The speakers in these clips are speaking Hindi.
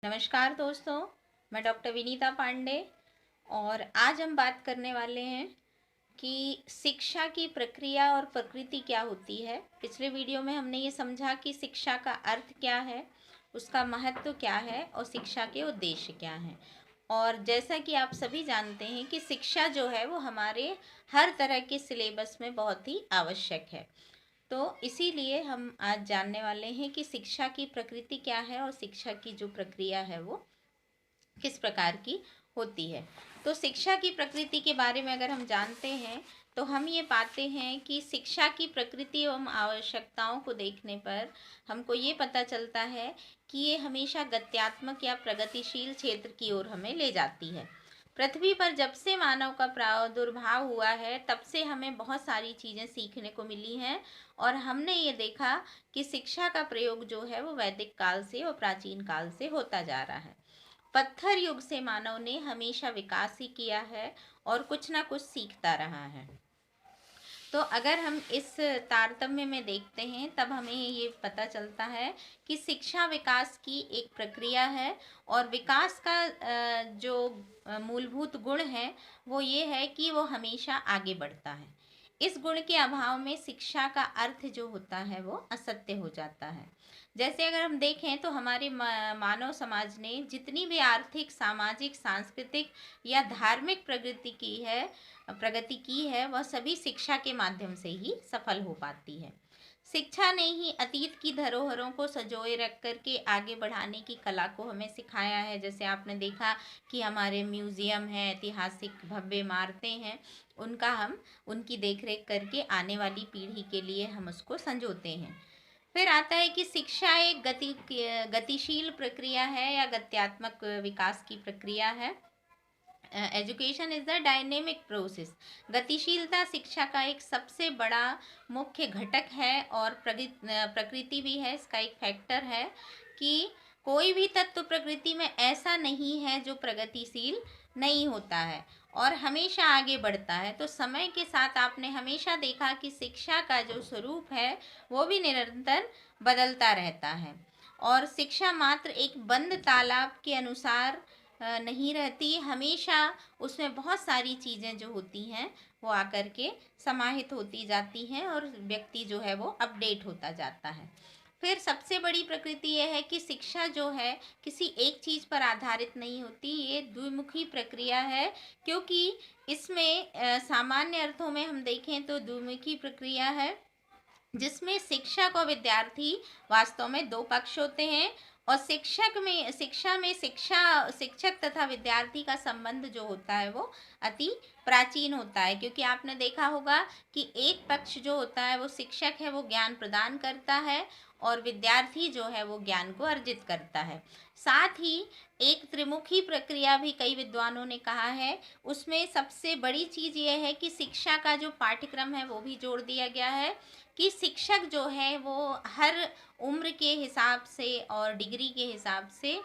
नमस्कार दोस्तों, मैं डॉक्टर विनीता पांडे और आज हम बात करने वाले हैं कि शिक्षा की प्रक्रिया और प्रकृति क्या होती है। पिछले वीडियो में हमने ये समझा कि शिक्षा का अर्थ क्या है, उसका महत्व क्या है और शिक्षा के उद्देश्य क्या हैं। और जैसा कि आप सभी जानते हैं कि शिक्षा जो है वो हमारे हर तरह के सिलेबस में बहुत ही आवश्यक है। तो इसीलिए हम आज जानने वाले हैं कि शिक्षा की प्रकृति क्या है और शिक्षा की जो प्रक्रिया है वो किस प्रकार की होती है। तो शिक्षा की प्रकृति के बारे में अगर हम जानते हैं तो हम ये पाते हैं कि शिक्षा की प्रकृति एवं आवश्यकताओं को देखने पर हमको ये पता चलता है कि ये हमेशा गत्यात्मक या प्रगतिशील क्षेत्र की ओर हमें ले जाती है। पृथ्वी पर जब से मानव का प्रादुर्भाव हुआ है तब से हमें बहुत सारी चीज़ें सीखने को मिली हैं और हमने ये देखा कि शिक्षा का प्रयोग जो है वो वैदिक काल से और प्राचीन काल से होता जा रहा है। पत्थर युग से मानव ने हमेशा विकास ही किया है और कुछ ना कुछ सीखता रहा है। तो अगर हम इस तारतम्य में देखते हैं तब हमें ये पता चलता है कि शिक्षा विकास की एक प्रक्रिया है और विकास का जो मूलभूत गुण है वो ये है कि वो हमेशा आगे बढ़ता है। इस गुण के अभाव में शिक्षा का अर्थ जो होता है वो असत्य हो जाता है। जैसे अगर हम देखें तो हमारे मानव समाज ने जितनी भी आर्थिक, सामाजिक, सांस्कृतिक या धार्मिक प्रगति की है वह सभी शिक्षा के माध्यम से ही सफल हो पाती है। शिक्षा ने ही अतीत की धरोहरों को संजोए रख कर के आगे बढ़ाने की कला को हमें सिखाया है। जैसे आपने देखा कि हमारे म्यूजियम हैं, ऐतिहासिक भव्य इमारतें हैं, उनकी देखरेख करके आने वाली पीढ़ी के लिए हम उसको संजोते हैं। फिर आता है कि शिक्षा एक गतिशील प्रक्रिया है या गत्यात्मक विकास की प्रक्रिया है। Education is the dynamic process. गतिशीलता शिक्षा का एक सबसे बड़ा मुख्य घटक है और प्रकृति भी है, इसका एक फैक्टर है कि कोई भी तत्व प्रकृति में ऐसा नहीं है जो प्रगतिशील नहीं होता है और हमेशा आगे बढ़ता है। तो समय के साथ आपने हमेशा देखा कि शिक्षा का जो स्वरूप है वो भी निरंतर बदलता रहता है और शिक्षा मात्र एक बंद तालाब के अनुसार नहीं रहती, हमेशा उसमें बहुत सारी चीज़ें जो होती हैं वो आकर के समाहित होती जाती हैं और व्यक्ति जो है वो अपडेट होता जाता है। फिर सबसे बड़ी प्रकृति यह है कि शिक्षा जो है किसी एक चीज़ पर आधारित नहीं होती, ये द्विमुखी प्रक्रिया है। क्योंकि इसमें सामान्य अर्थों में हम देखें तो द्विमुखी प्रक्रिया है जिसमें शिक्षक और विद्यार्थी वास्तव में दो पक्ष होते हैं और शिक्षक तथा विद्यार्थी का संबंध जो होता है वो अति प्राचीन होता है। क्योंकि आपने देखा होगा कि एक पक्ष जो होता है वो शिक्षक है, वो ज्ञान प्रदान करता है और विद्यार्थी जो है वो ज्ञान को अर्जित करता है। साथ ही एक त्रिमुखी प्रक्रिया भी कई विद्वानों ने कहा है, उसमें सबसे बड़ी चीज़ ये है कि शिक्षा का जो पाठ्यक्रम है वो भी जोड़ दिया गया है कि शिक्षक जो है वो हर उम्र के हिसाब से और डिग्री के हिसाब से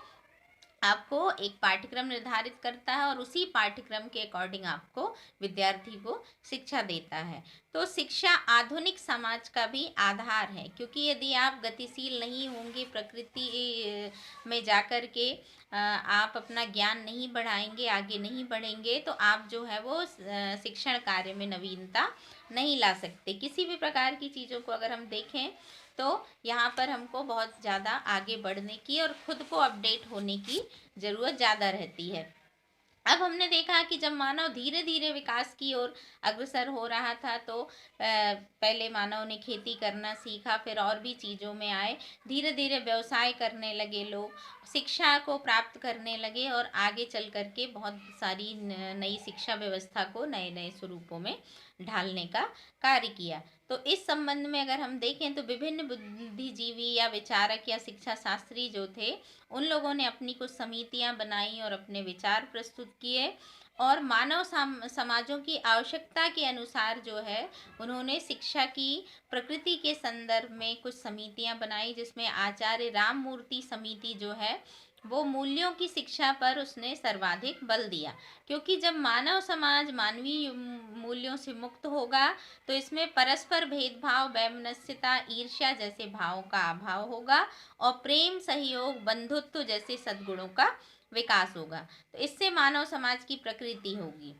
आपको एक पाठ्यक्रम निर्धारित करता है और उसी पाठ्यक्रम के अकॉर्डिंग आपको विद्यार्थी को शिक्षा देता है। तो शिक्षा आधुनिक समाज का भी आधार है, क्योंकि यदि आप गतिशील नहीं होंगे, प्रकृति में जाकर के आप अपना ज्ञान नहीं बढ़ाएंगे, आगे नहीं बढ़ेंगे, तो आप जो है वो शिक्षण कार्य में नवीनता नहीं ला सकते। किसी भी प्रकार की चीज़ों को अगर हम देखें तो यहाँ पर हमको बहुत ज़्यादा आगे बढ़ने की और खुद को अपडेट होने की ज़रूरत ज़्यादा रहती है। अब हमने देखा कि जब मानव धीरे धीरे विकास की ओर अग्रसर हो रहा था तो पहले मानव ने खेती करना सीखा, फिर और भी चीज़ों में आए, धीरे धीरे व्यवसाय करने लगे लोग, शिक्षा को प्राप्त करने लगे और आगे चल करके बहुत सारी नई शिक्षा व्यवस्था को नए नए स्वरूपों में ढालने का कार्य किया। तो इस संबंध में अगर हम देखें तो विभिन्न बुद्धिजीवी या विचारक या शिक्षा शास्त्री जो थे उन लोगों ने अपनी कुछ समितियां बनाई और अपने विचार प्रस्तुत किए और मानव समाजों की आवश्यकता के अनुसार जो है उन्होंने शिक्षा की प्रकृति के संदर्भ में कुछ समितियां बनाई, जिसमें आचार्य राममूर्ति समिति जो है वो मूल्यों की शिक्षा पर उसने सर्वाधिक बल दिया, क्योंकि जब मानव समाज मानवीय मूल्यों से मुक्त होगा तो इसमें परस्पर भेदभाव, वैमनस्यता, ईर्ष्या जैसे भावों का अभाव होगा और प्रेम, सहयोग, बंधुत्व जैसे सद्गुणों का विकास होगा। तो इससे मानव समाज की प्रकृति होगी।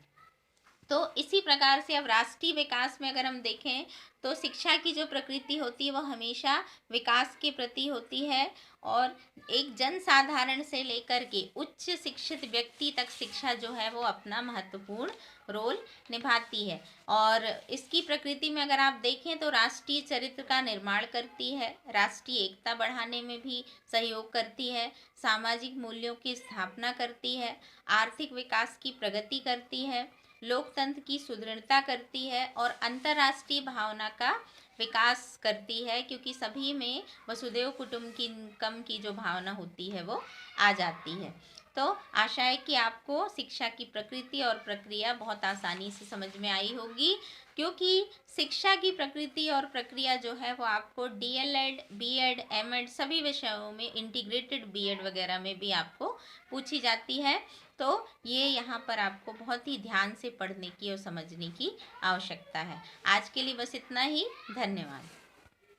तो इसी प्रकार से अब राष्ट्रीय विकास में अगर हम देखें तो शिक्षा की जो प्रकृति होती है वो हमेशा विकास के प्रति होती है और एक जनसाधारण से लेकर के उच्च शिक्षित व्यक्ति तक शिक्षा जो है वो अपना महत्वपूर्ण रोल निभाती है। और इसकी प्रकृति में अगर आप देखें तो राष्ट्रीय चरित्र का निर्माण करती है, राष्ट्रीय एकता बढ़ाने में भी सहयोग करती है, सामाजिक मूल्यों की स्थापना करती है, आर्थिक विकास की प्रगति करती है, लोकतंत्र की सुदृढ़ता करती है और अंतर्राष्ट्रीय भावना का विकास करती है, क्योंकि सभी में वसुधैव कुटुंबकम की जो भावना होती है वो आ जाती है। तो आशा है कि आपको शिक्षा की प्रकृति और प्रक्रिया बहुत आसानी से समझ में आई होगी, क्योंकि शिक्षा की प्रकृति और प्रक्रिया जो है वो आपको डीएलएड, बीएड, एमएड सभी विषयों में, इंटीग्रेटेड बीएड वगैरह में भी आपको पूछी जाती है। तो ये यहाँ पर आपको बहुत ही ध्यान से पढ़ने की और समझने की आवश्यकता है। आज के लिए बस इतना ही। धन्यवाद।